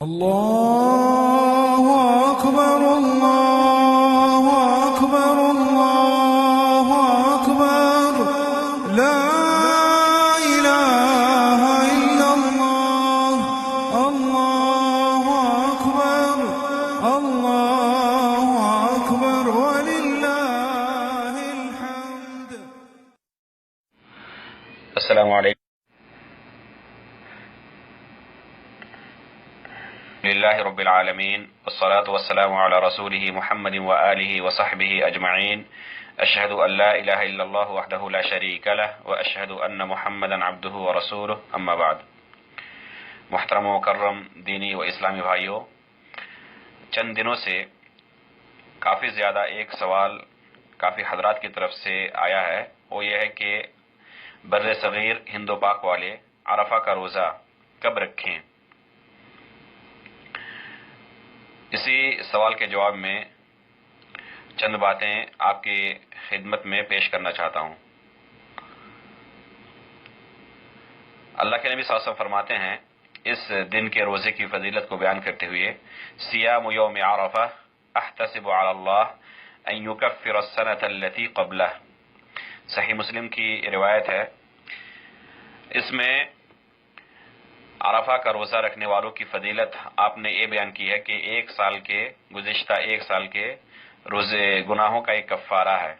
الله أكبر الله أكبر الله أكبر لا إله إلا الله الله أكبر الله أكبر ولله الحمد. السلام علیکم. للہ رب العالمین والصلاة والسلام علی رسولہ محمد وآلہ وصحبہ اجمعین. اشہد ان لا الہ الا اللہ وحدہ لا شریک لہ واشہد ان محمدا عبدہ ورسولہ. اما بعد. محترم و مکرم دینی و اسلامی بھائیوں، چند دنوں سے کافی زیادہ ایک سوال کافی حضرات کی طرف سے آیا ہے، وہ یہ ہے کہ بر صغیر ہند و پاک والے عرفہ کا روزہ کب رکھیں؟ اسی سوال کے جواب میں چند باتیں آپ کی خدمت میں پیش کرنا چاہتا ہوں. اللہ کے نبی صلی اللہ علیہ وسلم فرماتے ہیں اس دن کے روزے کی فضیلت کو بیان کرتے ہوئے، صیام یوم عرفہ احتسب علی اللہ ان یکفر السنۃ التي قبلہ. صحیح مسلم کی روایت ہے. اس میں عرفہ کا روزہ رکھنے والوں کی فضیلت آپ نے یہ بیان کی ہے کہ گزشتہ ایک سال کے روزے گناہوں کا ایک کفارہ ہے.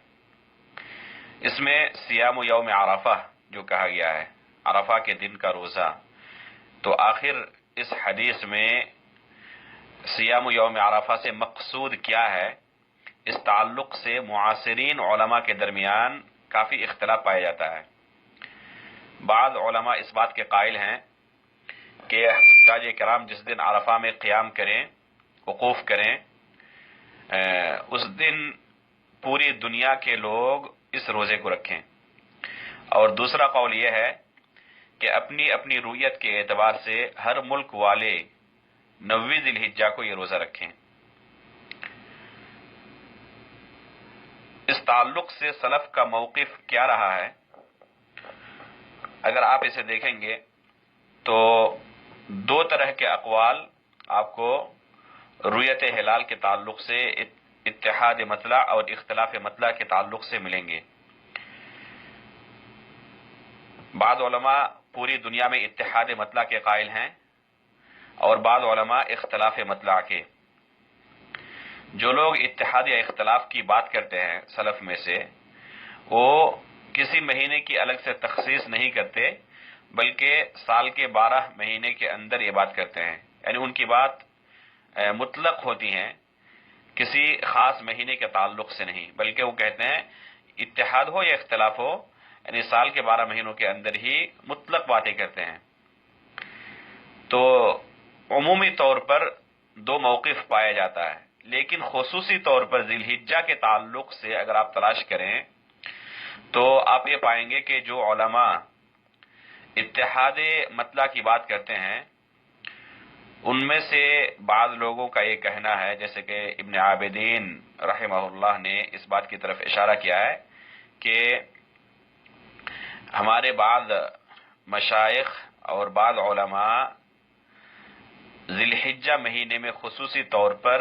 اس میں صیام یوم عرفہ جو کہا گیا ہے، عرفہ کے دن کا روزہ، تو آخر اس حدیث میں صیام یوم عرفہ سے مقصود کیا ہے؟ اس تعلق سے معاصرین علماء کے درمیان کافی اختلاف پایا جاتا ہے. بعض علماء اس بات کے قائل ہیں کہ حجاج کرام جس دن عرفہ میں قیام کریں، وقوف کریں، اس دن پوری دنیا کے لوگ اس روزے کو رکھیں. اور دوسرا قول یہ ہے کہ اپنی اپنی رویت کے اعتبار سے ہر ملک والے 9 ذی الحجہ کو یہ روزہ رکھیں. اس تعلق سے سلف کا موقف کیا رہا ہے؟ اگر آپ اسے دیکھیں گے تو 2 طرح کے اقوال آپ کو رویت ہلال کے تعلق سے، اتحاد مطلع اور اختلاف مطلع کے تعلق سے ملیں گے. بعض علماء پوری دنیا میں اتحاد مطلع کے قائل ہیں اور بعض علماء اختلاف مطلع کے. جو لوگ اتحاد یا اختلاف کی بات کرتے ہیں سلف میں سے، وہ کسی مہینے کی الگ سے تخصیص نہیں کرتے بلکہ سال کے 12 مہینے کے اندر یہ بات کرتے ہیں. یعنی ان کی بات مطلق ہوتی ہیں، کسی خاص مہینے کے تعلق سے نہیں، بلکہ وہ کہتے ہیں اتحاد ہو یا اختلاف ہو، یعنی سال کے 12 مہینوں کے اندر ہی مطلق باتیں کرتے ہیں. تو عمومی طور پر 2 موقف پایا جاتا ہے، لیکن خصوصی طور پر ذی الحجہ کے تعلق سے اگر آپ تلاش کریں تو آپ یہ پائیں گے کہ جو علماء اتحاد مطلع کی بات کرتے ہیں ان میں سے بعض لوگوں کا یہ کہنا ہے، جیسے کہ ابن عابدین رحمہ اللہ نے اس بات کی طرف اشارہ کیا ہے کہ ہمارے بعض مشائخ اور بعض علماء ذی الحجہ مہینے میں خصوصی طور پر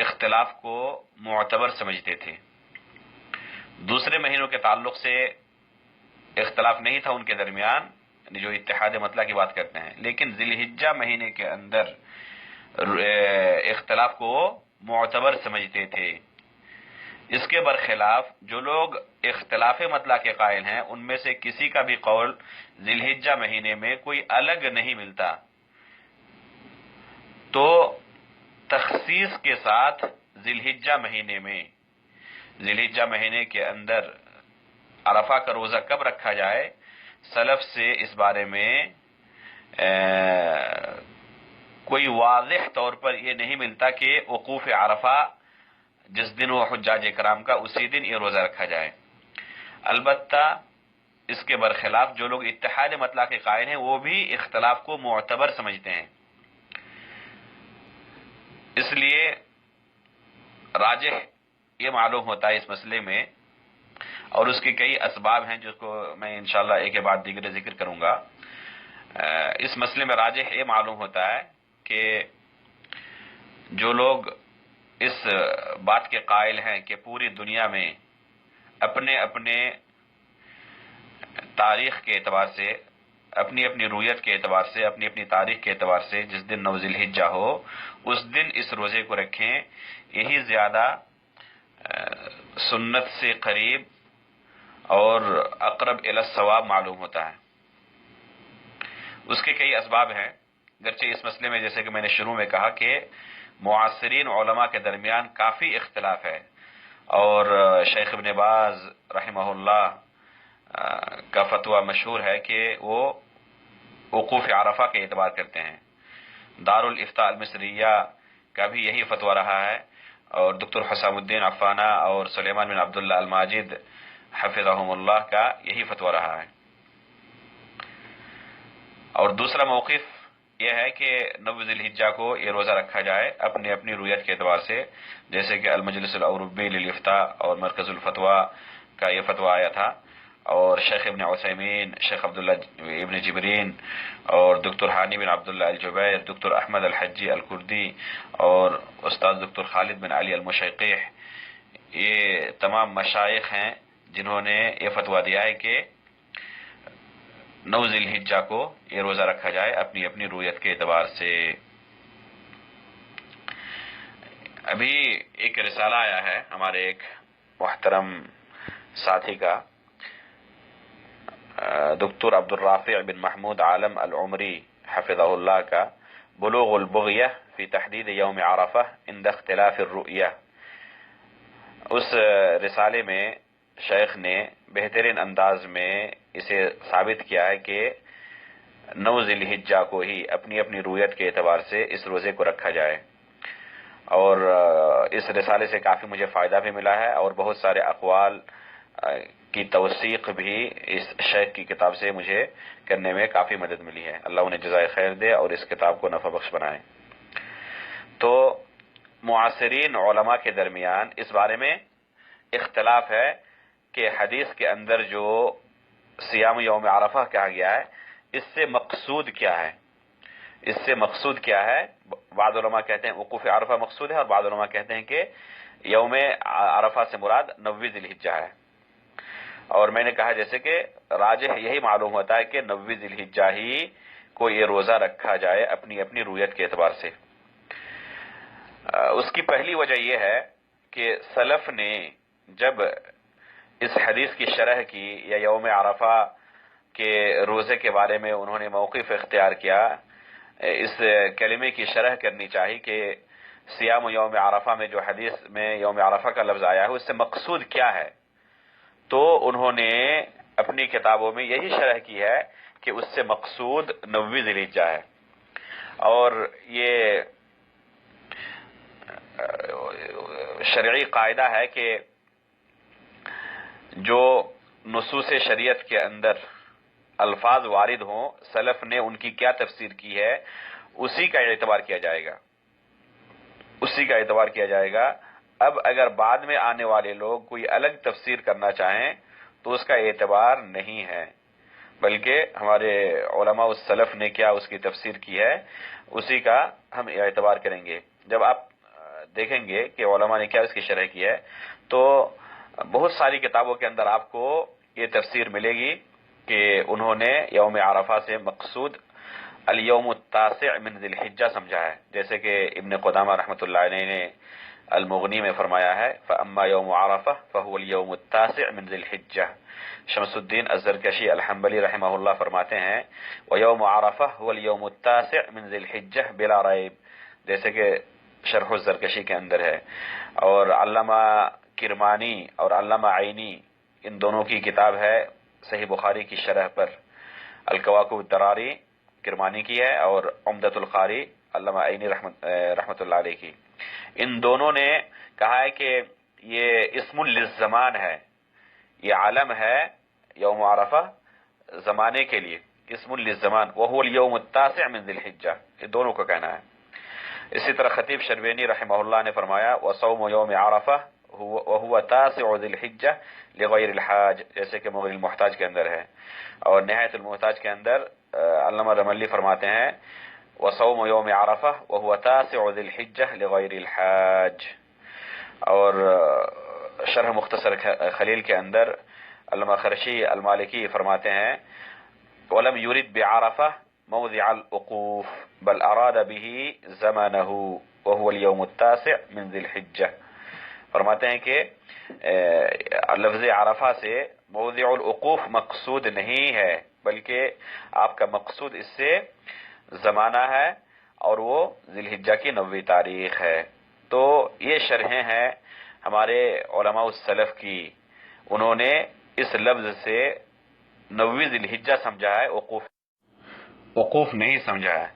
اختلاف کو معتبر سمجھتے تھے. دوسرے مہینوں کے تعلق سے اختلاف نہیں تھا ان کے درمیان، جو اتحاد مطلع کی بات کرتے ہیں، لیکن ذی الحجہ مہینے کے اندر اختلاف کو معتبر سمجھتے تھے. اس کے برخلاف جو لوگ اختلاف مطلع کے قائل ہیں ان میں سے کسی کا بھی قول ذی الحجہ مہینے میں کوئی الگ نہیں ملتا، تو تخصیص کے ساتھ ذی الحجہ مہینے کے اندر عرفہ کا روزہ کب رکھا جائے، سلف سے اس بارے میں کوئی واضح طور پر یہ نہیں ملتا کہ وقوف عرفہ جس دن وہ حجاج کرام کا اسی دن یہ روزہ رکھا جائے. البتہ اس کے برخلاف جو لوگ اتحاد مطلع کے قائل ہیں وہ بھی اختلاف کو معتبر سمجھتے ہیں. اس لیے راجح یہ معلوم ہوتا ہے اس مسئلے میں، اور اس کے کئی اسباب ہیں جس کو میں انشاءاللہ ایک کے بعد دیگر ذکر کروں گا. اس مسئلے میں راجح یہ معلوم ہوتا ہے کہ جو لوگ اس بات کے قائل ہیں کہ پوری دنیا میں اپنے اپنے تاریخ کے اعتبار سے، اپنی اپنی رویت کے اعتبار سے، اپنی اپنی تاریخ کے اعتبار سے جس دن 9 ذی الحجہ ہو اس دن اس روزے کو رکھیں، یہی زیادہ سنت سے قریب اور اقرب الی الصواب معلوم ہوتا ہے۔ اس کے کئی اسباب ہیں، گرچہ اس مسئلے میں جیسے کہ میں نے شروع میں کہا کہ معاصرین علماء کے درمیان کافی اختلاف ہے، اور شیخ ابن باز رحمہ اللہ کا فتویٰ مشہور ہے کہ وہ وقوف عرفہ کے اعتبار کرتے ہیں۔ دار الافتاء المصریہ کا بھی یہی فتویٰ رہا ہے، اور دکتور حسام الدین عفانہ اور سلیمان بن عبداللہ الماجد حفظہم اللہ کا یہی فتویٰ رہا ہے۔ اور دوسرا موقف یہ ہے کہ 9 ذی الحجہ کو یہ روزہ رکھا جائے اپنی اپنی رویت کے اعتبار سے، جیسے کہ المجلس الاوروبی للافتاء اور مرکز الفتویٰ کا یہ فتویٰ آیا تھا، اور شیخ ابن عثیمین، شیخ عبداللہ ابن جبرین اور دکتور ہانی بن عبداللہ الجبیر، دکتور احمد الحجی الکردی اور استاد دکتور خالد بن علی المشیقیح، یہ تمام مشائخ ہیں جنہوں نے یہ فتویٰ دیا ہے کہ 9 ذی الحجہ کو یہ روزہ رکھا جائے اپنی اپنی رویت کے اعتبار سے۔ ابھی ایک رسالہ آیا ہے ہمارے ایک محترم ساتھی کا، دکتور عبد الرافع بن محمود عالم العمری حفظہ اللہ کا، بلوغ البغیہ فی تحدید یوم عرفہ عند اختلاف الرؤیہ۔ اس رسالے میں شیخ نے بہترین انداز میں اسے ثابت کیا ہے کہ 9 ذی الحجہ کو ہی اپنی اپنی رویت کے اعتبار سے اس روزے کو رکھا جائے، اور اس رسالے سے کافی مجھے فائدہ بھی ملا ہے، اور بہت سارے اقوال کی توثیق بھی اس شیخ کی کتاب سے مجھے کرنے میں کافی مدد ملی ہے۔ اللہ انہیں جزائے خیر دے اور اس کتاب کو نفع بخش بنائے۔ تو معاصرین علماء کے درمیان اس بارے میں اختلاف ہے کہ حدیث کے اندر جو صیام یوم عرفہ کہا گیا ہے اس سے مقصود کیا ہے، اس سے مقصود کیا ہے۔ بعض علماء کہتے ہیں وقوف عرفہ مقصود ہے، اور بعض علماء کہتے ہیں کہ یوم عرفہ سے مراد 9 ذی الحجہ ہے۔ اور میں نے کہا جیسے کہ راجح یہی معلوم ہوتا ہے کہ 9 ذی الحجہ ہی کو یہ روزہ رکھا جائے اپنی اپنی رویت کے اعتبار سے۔ اس کی پہلی وجہ یہ ہے کہ سلف نے جب اس حدیث کی شرح کی یا یوم عرفہ کے روزے کے بارے میں انہوں نے موقف اختیار کیا، اس کلمے کی شرح کرنی چاہیے کہ صیام یوم عرفہ میں جو حدیث میں یوم عرفہ کا لفظ آیا ہے اس سے مقصود کیا ہے، تو انہوں نے اپنی کتابوں میں یہی شرح کی ہے کہ اس سے مقصود 9 ذی الحجہ ہے۔ اور یہ شرعی قاعدہ ہے کہ جو نصوص شریعت کے اندر الفاظ وارد ہوں، سلف نے ان کی کیا تفسیر کی ہے اسی کا اعتبار کیا جائے گا، اسی کا اعتبار کیا جائے گا۔ اب اگر بعد میں آنے والے لوگ کوئی الگ تفسیر کرنا چاہیں تو اس کا اعتبار نہیں ہے، بلکہ ہمارے علماء السلف نے کیا اس کی تفسیر کی ہے اسی کا ہم اعتبار کریں گے۔ جب آپ دیکھیں گے کہ علماء نے کیا اس کی شرح کی ہے تو بہت ساری کتابوں کے اندر آپ کو یہ تفسیر ملے گی کہ انہوں نے یوم عرفہ سے مقصود الیوم التاسع من ذی الحجہ سمجھا ہے، جیسے کہ ابن قدامہ رحمۃ اللہ علیہ نے المغنی میں فرمایا ہے فَأَمَّا يَوْمُ عَرَفَةٍ فَهُوَ الْيَوْمُ التَّاسِعُ مِنْ ذِي الْحِجَّةِ۔ شمس الدین الزرکشی الحنبلی رحمہ اللہ فرماتے ہیں وَيَوْمُ عَرَفَةٍ هُوَ الْيَوْمُ التَّاسِعُ مِنْ ذِي الْحِجَّةِ بلا ریب، جیسے کہ شرح الزرکشی کے اندر ہے۔ اور علامہ کرمانی اور علامہ عینی ان دونوں کی کتاب ہے صحیح بخاری کی شرح پر، الکواکب الدراری کرمانی کی ہے اور عمدۃ القاری علامہ عینی رحمۃ اللہ علیہ کی۔ ان دونوں نے کہا ہے کہ یہ اسم للزمان ہے، یہ عالم ہے یوم عرفہ زمانے کے لیے، اسم للزمان، وہو اليوم التاسع من ذی الحجہ، یہ دونوں کا کہنا ہے۔ اسی طرح خطیب شربینی رحمہ اللہ نے فرمایا وصوم یوم عرفہ وهو تاسع ذی الحجہ لغیر الحاج، جیسے کہ مغنی المحتاج کے اندر ہے، اور نہایت المحتاج کے اندر علامہ رملی فرماتے ہیں وصوم یوم عرفہ وهو تاسع ذی الحجہ لغیر الحاج. اور شرح مختصر خلیل کے اندر علامہ خرشی المالکی فرماتے ہیں وَلَمْ يُرِدْ بِعَرَفَةٍ مَوْضِعَ الْوُقُوفِ بَلْ أَرَادَ بِهِ زَمَنَهُ وَهُوَ الْيَوْمُ التَّاسِعُ مِنْ ذِي الْحِجَّةِ. فرماتے ہیں کہ لفظ عرفہ سے موضع الوقوف مقصود نہیں ہے، بلکہ آپ کا مقصود اس سے زمانہ ہے اور وہ ذی الحجہ کی 90 تاریخ ہے. تو یہ شرحیں ہیں ہمارے علماء السلف کی، انہوں نے اس لفظ سے 90 ذی الحجہ سمجھا ہے، وقوف نہیں سمجھا ہے.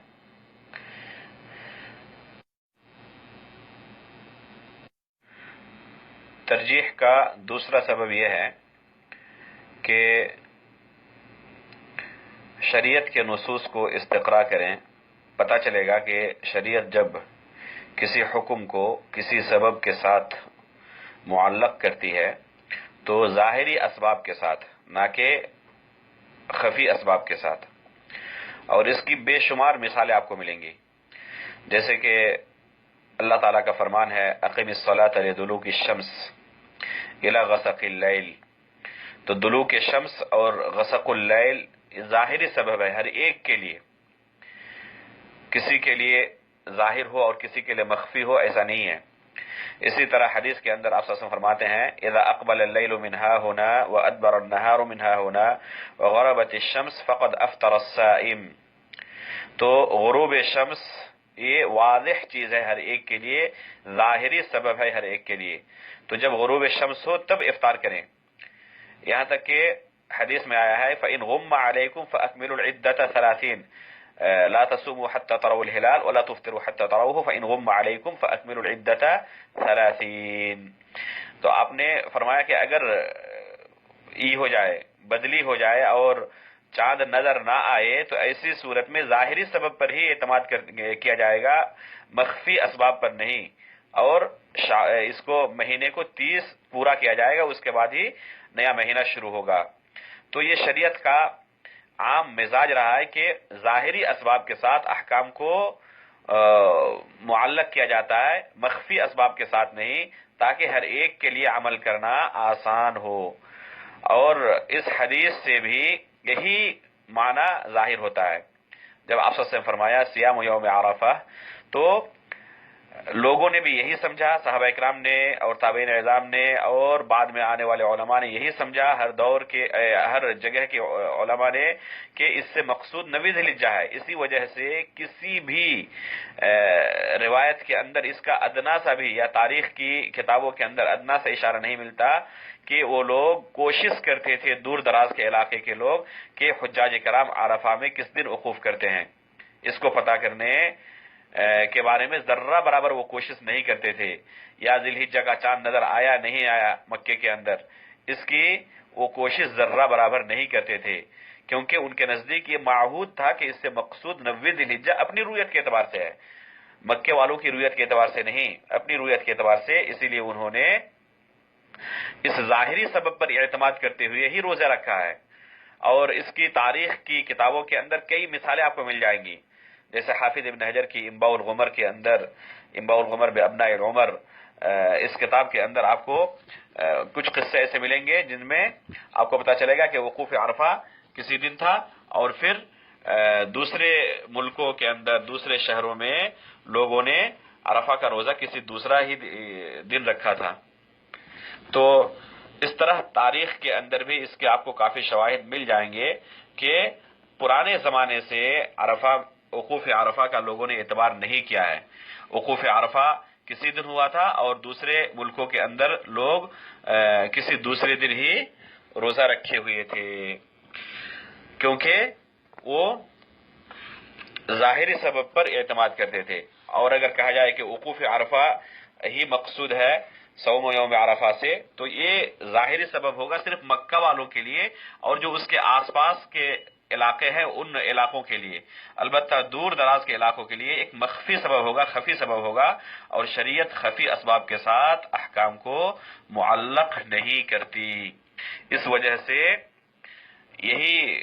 ترجیح کا دوسرا سبب یہ ہے کہ شریعت کے نصوص کو استقراء کریں، پتہ چلے گا کہ شریعت جب کسی حکم کو کسی سبب کے ساتھ معلق کرتی ہے تو ظاہری اسباب کے ساتھ، نہ کہ خفی اسباب کے ساتھ. اور اس کی بے شمار مثالیں آپ کو ملیں گی، جیسے کہ اللہ تعالیٰ کا فرمان ہے اقم الصلاۃ لدلوک الشمس الی غسق اللیل. تو دلوک شمس اور غسق اللیل ظاہری سبب ہے ہر ایک کے لیے، کسی کے لیے ظاہر ہو اور کسی کے لیے مخفی ہو ایسا نہیں ہے. اسی طرح حدیث کے اندر آپ صلی اللہ علیہ وسلم فرماتے ہیں اذا اقبل اللیل من ها هنا وادبر النهار من ها هنا وغربت الشمس فقد افطر الصائم. تو غروب شمس یہ واضح چیز ہے ہر ایک کے لیے، ظاہری سبب ہے ہر ایک کے لیے. تو جب غروب شمس ہو تب افطار کریں. یہاں تک کہ حدیث میں آیا ہے فَإِنْ غُمَّ عَلَيْكُمْ فَأَكْمِلُوا الْعِدَّةَ 30 لا تصوموا حتى تروا الهلال ولا تفطروا حتى تروه فإن غم عليكم فأكملوا العدة 30. تو آپ نے فرمایا کہ اگر ہو جائے، بدلی ہو جائے اور چاند نظر نہ آئے تو ایسی صورت میں ظاہری سبب پر ہی اعتماد کیا جائے گا، مخفی اسباب پر نہیں. اور اس کو مہینے کو 30 پورا کیا جائے گا، اس کے بعد ہی نیا مہینہ شروع ہوگا. تو یہ شریعت کا عام مزاج رہا ہے کہ ظاہری اسباب کے ساتھ احکام کو معلق کیا جاتا ہے، مخفی اسباب کے ساتھ نہیں، تاکہ ہر ایک کے لیے عمل کرنا آسان ہو. اور اس حدیث سے بھی یہی معنی ظاہر ہوتا ہے. جب آپ صلی اللہ علیہ وسلم فرمایا صیام یوم عرفہ تو لوگوں نے بھی یہی سمجھا، صحابہ اکرام نے اور تابعین اعظام نے اور بعد میں آنے والے علماء نے یہی سمجھا، ہر دور کے ہر جگہ کے علماء نے، کہ اس سے مقصود 90 ذی الحجہ ہے. اسی وجہ سے کسی بھی روایت کے اندر اس کا ادنا سا بھی یا تاریخ کی کتابوں کے اندر ادنا سا اشارہ نہیں ملتا کہ وہ لوگ کوشش کرتے تھے، دور دراز کے علاقے کے لوگ، کہ حجاج کرام عرفہ میں کس دن وقوف کرتے ہیں. اس کو پتہ کرنے کے بارے میں ذرہ برابر وہ کوشش نہیں کرتے تھے. یا ذی الحجہ کا چاند نظر آیا نہیں آیا مکے کے اندر، اس کی وہ کوشش ذرہ برابر نہیں کرتے تھے، کیونکہ ان کے نزدیک یہ معہود تھا کہ اس سے مقصود 90 ذی الحجہ اپنی رویت کے اعتبار سے ہے، مکے والوں کی رویت کے اعتبار سے نہیں، اپنی رویت کے اعتبار سے. اسی لیے انہوں نے اس ظاہری سبب پر اعتماد کرتے ہوئے ہی روزہ رکھا ہے. اور اس کی تاریخ کی کتابوں کے اندر کئی مثالیں آپ کو مل جائیں گی، جیسے حافظ ابن حجر کی انباء الغمر کے اندر، انباء الغمر بابناء العمر، اس کتاب کے اندر آپ کو کچھ قصے ایسے ملیں گے جن میں آپ کو پتہ چلے گا کہ وقوف عرفہ کسی دن تھا اور پھر دوسرے ملکوں کے اندر، دوسرے شہروں میں لوگوں نے عرفہ کا روزہ کسی دوسرا ہی دن رکھا تھا. تو اس طرح تاریخ کے اندر بھی اس کے آپ کو کافی شواہد مل جائیں گے کہ پرانے زمانے سے وقوف عرفہ کا لوگوں نے اعتبار نہیں کیا ہے. وقوف عرفہ کسی دن ہوا تھا اور دوسرے ملکوں کے اندر لوگ کسی دوسرے دن ہی روزہ رکھے ہوئے تھے، کیونکہ وہ ظاہری سبب پر اعتماد کرتے تھے. اور اگر کہا جائے کہ وقوف عرفہ ہی مقصود ہے صوم یوم عرفہ سے، تو یہ ظاہری سبب ہوگا صرف مکہ والوں کے لیے اور جو اس کے آس پاس کے علاقے ہیں ان علاقوں کے لیے. البتہ دور دراز کے علاقوں کے لیے ایک مخفی سبب ہوگا، خفی سبب ہوگا، اور شریعت خفی اسباب کے ساتھ احکام کو معلق نہیں کرتی. اس وجہ سے یہی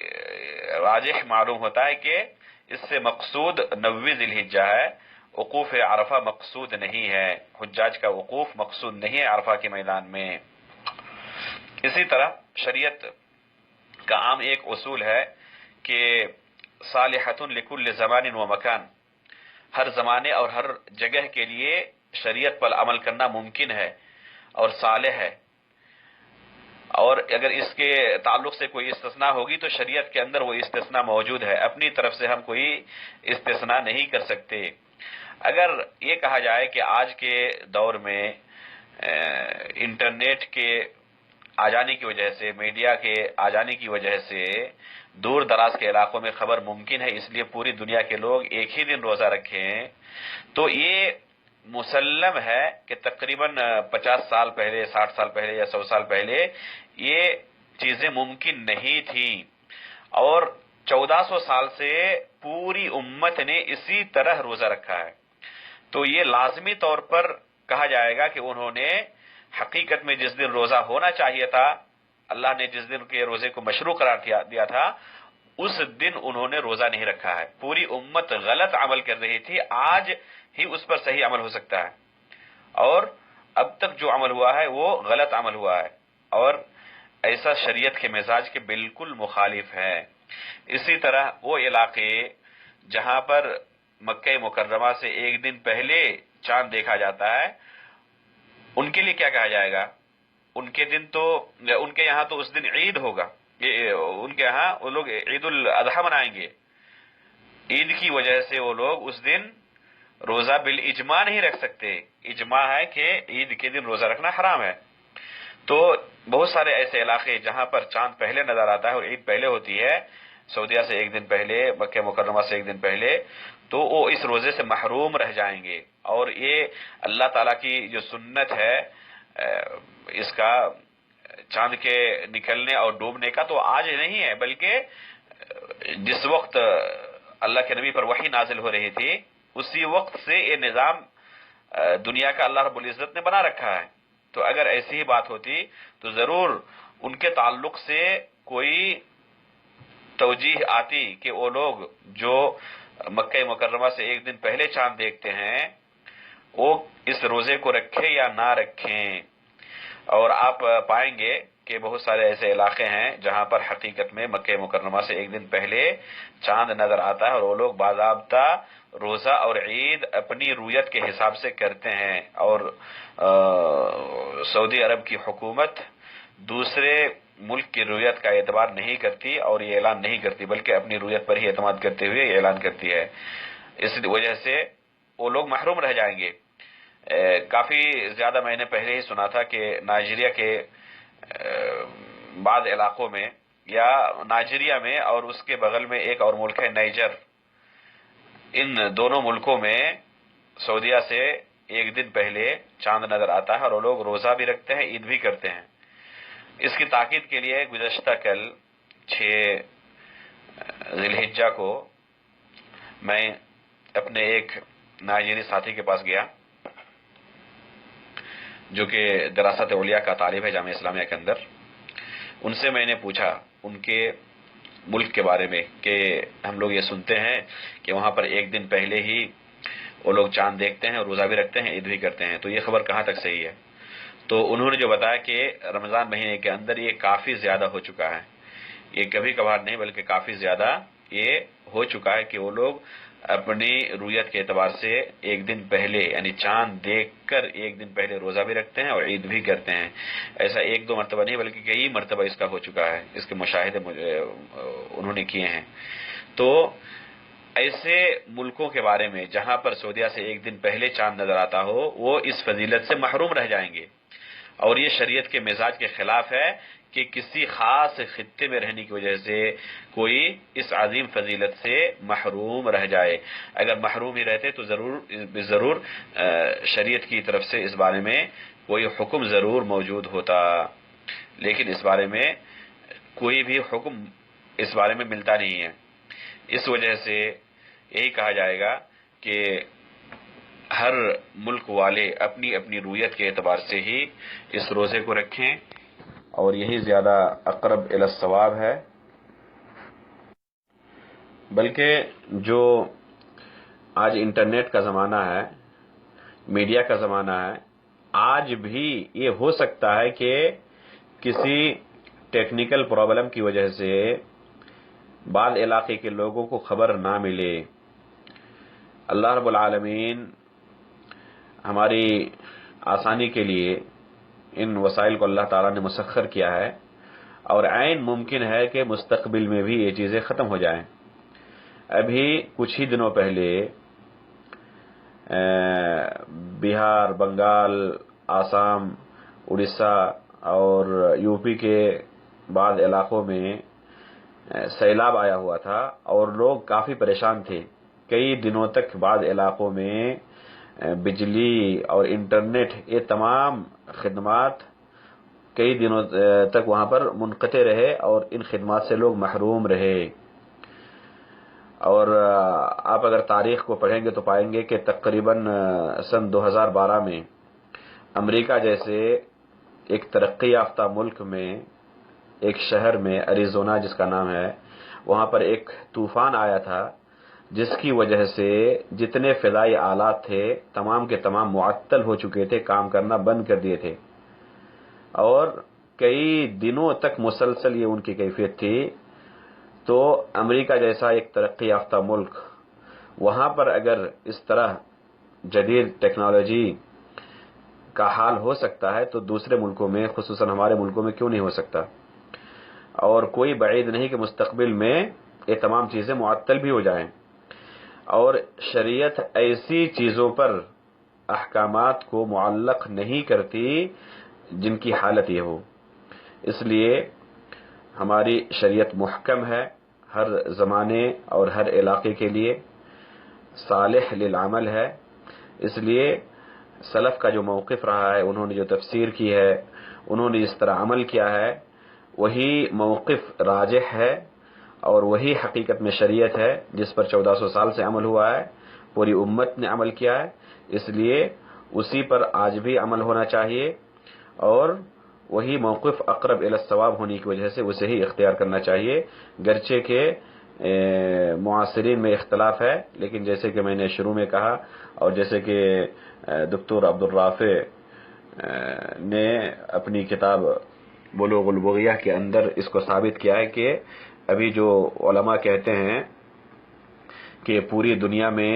راجح معلوم ہوتا ہے کہ اس سے مقصود 90 ذی الحجہ ہے، وقوف عرفہ مقصود نہیں ہے، حجاج کا وقوف مقصود نہیں ہے عرفہ کے میدان میں۔ اسی طرح شریعت کا عام ایک اصول ہے کہ صالحۃ لکل زمان و مکان، ہر زمانے اور ہر جگہ کے لیے شریعت پر عمل کرنا ممکن ہے اور صالح ہے، اور اگر اس کے تعلق سے کوئی استثناء ہوگی تو شریعت کے اندر وہ استثناء موجود ہے، اپنی طرف سے ہم کوئی استثناء نہیں کر سکتے۔ اگر یہ کہا جائے کہ آج کے دور میں انٹرنیٹ کے آ جانے کی وجہ سے، میڈیا کے آ جانے کی وجہ سے دور دراز کے علاقوں میں خبر ممکن ہے، اس لیے پوری دنیا کے لوگ ایک ہی دن روزہ رکھیں، تو یہ مسلم ہے کہ تقریباً 50 سال پہلے، 60 سال پہلے یا 100 سال پہلے یہ چیزیں ممکن نہیں تھیں، اور 1400 سال سے پوری امت نے اسی طرح روزہ رکھا ہے۔ تو یہ لازمی طور پر کہا جائے گا کہ انہوں نے حقیقت میں جس دن روزہ ہونا چاہیے تھا، اللہ نے جس دن کے روزے کو مشروع قرار دیا تھا، اس دن انہوں نے روزہ نہیں رکھا ہے۔ پوری امت غلط عمل کر رہی تھی، آج ہی اس پر صحیح عمل ہو سکتا ہے، اور اب تک جو عمل ہوا ہے وہ غلط عمل ہوا ہے، اور ایسا شریعت کے مزاج کے بالکل مخالف ہے۔ اسی طرح وہ علاقے جہاں پر مکہ مکرمہ سے ایک دن پہلے چاند دیکھا جاتا ہے، ان کے لیے کیا کہا جائے گا؟ ان کے یہاں تو اس دن عید ہوگا، ان کے یہاں وہ لوگ عید الاضحیٰ منائیں گے، عید کی وجہ سے وہ لوگ اس دن روزہ بالاجماع نہیں رکھ سکتے، اجماع ہے کہ عید کے دن روزہ رکھنا حرام ہے۔ تو بہت سارے ایسے علاقے جہاں پر چاند پہلے نظر آتا ہے اور عید پہلے ہوتی ہے، سعودیہ سے ایک دن پہلے، مکہ مکرمہ سے ایک دن پہلے، تو وہ اس روزے سے محروم رہ جائیں گے، اور یہ اللہ تعالیٰ کی جو سنت ہے اس کا چاند کے نکلنے اور ڈوبنے کا، تو آج نہیں ہے، بلکہ جس وقت اللہ کے نبی پر وحی نازل ہو رہی تھی اسی وقت سے یہ نظام دنیا کا اللہ رب العزت نے بنا رکھا ہے۔ تو اگر ایسی ہی بات ہوتی تو ضرور ان کے تعلق سے کوئی توجیہ آتی کہ وہ لوگ جو مکہ مکرمہ سے ایک دن پہلے چاند دیکھتے ہیں وہ اس روزے کو رکھیں یا نہ رکھیں۔ اور آپ پائیں گے کہ بہت سارے ایسے علاقے ہیں جہاں پر حقیقت میں مکہ مکرمہ سے ایک دن پہلے چاند نظر آتا ہے، اور وہ لوگ باضابطہ روزہ اور عید اپنی رویت کے حساب سے کرتے ہیں، اور سعودی عرب کی حکومت دوسرے ملک کی رویت کا اعتبار نہیں کرتی اور یہ اعلان نہیں کرتی، بلکہ اپنی رویت پر ہی اعتماد کرتے ہوئے یہ اعلان کرتی ہے۔ اس وجہ سے وہ لوگ محروم رہ جائیں گے۔ کافی زیادہ میں نے پہلے ہی سنا تھا کہ نائجیریا کے بعض علاقوں میں، یا نائجیریا میں اور اس کے بغل میں ایک اور ملک ہے نائجر، ان دونوں ملکوں میں سعودیہ سے ایک دن پہلے چاند نظر آتا ہے اور وہ لوگ روزہ بھی رکھتے ہیں، عید بھی کرتے ہیں۔ اس کی تاکید کے لیے گزشتہ کل 6 ذی الحجہ کو میں اپنے ایک نائجیری ساتھی کے پاس گیا جو کہ دراست علیہ کا طالب ہے جامعہ اسلامیہ کے اندر۔ ان سے میں نے پوچھا ان کے ملک کے بارے میں کہ ہم لوگ یہ سنتے ہیں کہ وہاں پر ایک دن پہلے ہی وہ لوگ چاند دیکھتے ہیں اور روزہ بھی رکھتے ہیں، عید بھی کرتے ہیں، تو یہ خبر کہاں تک صحیح ہے؟ تو انہوں نے جو بتایا کہ رمضان مہینے کے اندر یہ کافی زیادہ ہو چکا ہے، یہ کبھی کبھار نہیں بلکہ کافی زیادہ یہ ہو چکا ہے کہ وہ لوگ اپنی رویت کے اعتبار سے ایک دن پہلے یعنی چاند دیکھ کر ایک دن پہلے روزہ بھی رکھتے ہیں اور عید بھی کرتے ہیں۔ ایسا 1-2 مرتبہ نہیں بلکہ کئی مرتبہ اس کا ہو چکا ہے، اس کے مشاہدے انہوں نے کیے ہیں۔ تو ایسے ملکوں کے بارے میں جہاں پر سعودیہ سے ایک دن پہلے چاند نظر آتا ہو وہ اس فضیلت سے محروم رہ جائیں گے، اور یہ شریعت کے مزاج کے خلاف ہے کہ کسی خاص خطے میں رہنے کی وجہ سے کوئی اس عظیم فضیلت سے محروم رہ جائے۔ اگر محروم ہی رہتے تو ضرور شریعت کی طرف سے اس بارے میں کوئی حکم ضرور موجود ہوتا، لیکن اس بارے میں کوئی بھی حکم اس بارے میں ملتا نہیں ہے۔ اس وجہ سے یہی کہا جائے گا کہ ہر ملک والے اپنی اپنی رویت کے اعتبار سے ہی اس روزے کو رکھیں، اور یہی زیادہ اقرب الی الصواب ہے۔ بلکہ جو آج انٹرنیٹ کا زمانہ ہے، میڈیا کا زمانہ ہے، آج بھی یہ ہو سکتا ہے کہ کسی ٹیکنیکل پرابلم کی وجہ سے بعض علاقے کے لوگوں کو خبر نہ ملے۔ اللہ رب العالمین ہماری آسانی کے لیے ان وسائل کو اللہ تعالیٰ نے مسخر کیا ہے، اور عین ممکن ہے کہ مستقبل میں بھی یہ چیزیں ختم ہو جائیں۔ ابھی کچھ ہی دنوں پہلے بہار، بنگال، آسام، اڑیسہ اور یو پی کے بعض علاقوں میں سیلاب آیا ہوا تھا اور لوگ کافی پریشان تھے۔ کئی دنوں تک بعض علاقوں میں بجلی اور انٹرنیٹ، یہ تمام خدمات کئی دنوں تک وہاں پر منقطع رہے اور ان خدمات سے لوگ محروم رہے۔ اور آپ اگر تاریخ کو پڑھیں گے تو پائیں گے کہ تقریباً سن 2012 میں امریکہ جیسے ایک ترقی یافتہ ملک میں ایک شہر میں، ایریزونا جس کا نام ہے، وہاں پر ایک طوفان آیا تھا جس کی وجہ سے جتنے فضائی آلات تھے تمام کے تمام معطل ہو چکے تھے، کام کرنا بند کر دیے تھے، اور کئی دنوں تک مسلسل یہ ان کی کیفیت تھی۔ تو امریکہ جیسا ایک ترقی یافتہ ملک، وہاں پر اگر اس طرح جدید ٹیکنالوجی کا حال ہو سکتا ہے تو دوسرے ملکوں میں، خصوصاً ہمارے ملکوں میں کیوں نہیں ہو سکتا؟ اور کوئی بعید نہیں کہ مستقبل میں یہ تمام چیزیں معطل بھی ہو جائیں۔ اور شریعت ایسی چیزوں پر احکامات کو معلق نہیں کرتی جن کی حالت یہ ہو، اس لیے ہماری شریعت محکم ہے، ہر زمانے اور ہر علاقے کے لیے صالح للعمل ہے۔ اس لیے سلف کا جو موقف رہا ہے، انہوں نے جو تفسیر کی ہے، انہوں نے اس طرح عمل کیا ہے، وہی موقف راجح ہے اور وہی حقیقت میں شریعت ہے جس پر 1400 سال سے عمل ہوا ہے، پوری امت نے عمل کیا ہے۔ اس لیے اسی پر آج بھی عمل ہونا چاہیے، اور وہی موقف اقرب الی الصواب ہونے کی وجہ سے اسے ہی اختیار کرنا چاہیے، گرچہ کہ معاصرین میں اختلاف ہے، لیکن جیسے کہ میں نے شروع میں کہا اور جیسے کہ دکتور عبدالرافع نے اپنی کتاب بلوغ البغیہ کے اندر اس کو ثابت کیا ہے کہ ابھی جو علماء کہتے ہیں کہ پوری دنیا میں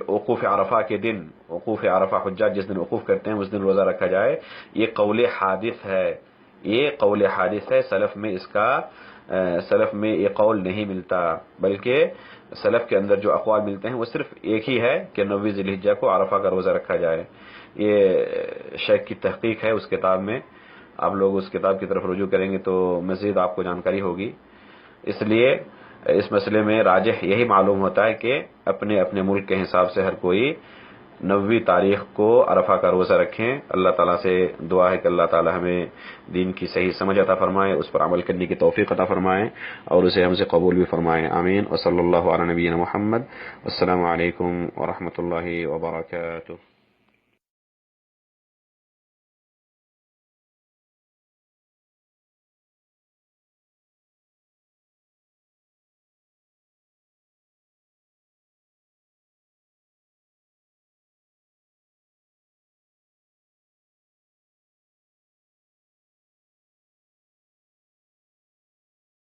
وقوف عرفہ کے دن، وقوف عرفہ حجاج جس دن وقوف کرتے ہیں اس دن روزہ رکھا جائے، یہ قول حادث ہے، یہ قول حادث ہے۔ سلف میں یہ قول نہیں ملتا، بلکہ سلف کے اندر جو اقوال ملتے ہیں وہ صرف ایک ہی ہے کہ 9 ذی الحجہ کو عرفہ کا روزہ رکھا جائے۔ یہ شیخ کی تحقیق ہے اس کتاب میں، آپ لوگ اس کتاب کی طرف رجوع کریں گے تو مزید آپ کو جانکاری ہوگی۔ اس لیے اس مسئلے میں راجح یہی معلوم ہوتا ہے کہ اپنے اپنے ملک کے حساب سے ہر کوئی 9 تاریخ کو عرفہ کا روزہ رکھیں۔ اللہ تعالیٰ سے دعا ہے کہ اللہ تعالیٰ ہمیں دین کی صحیح سمجھ عطا فرمائے، اس پر عمل کرنے کی توفیق عطا فرمائے اور اسے ہم سے قبول بھی فرمائے، آمین۔ وصلی اللہ علی نبینا محمد۔ السلام علیکم ورحمۃ اللہ وبرکاتہ۔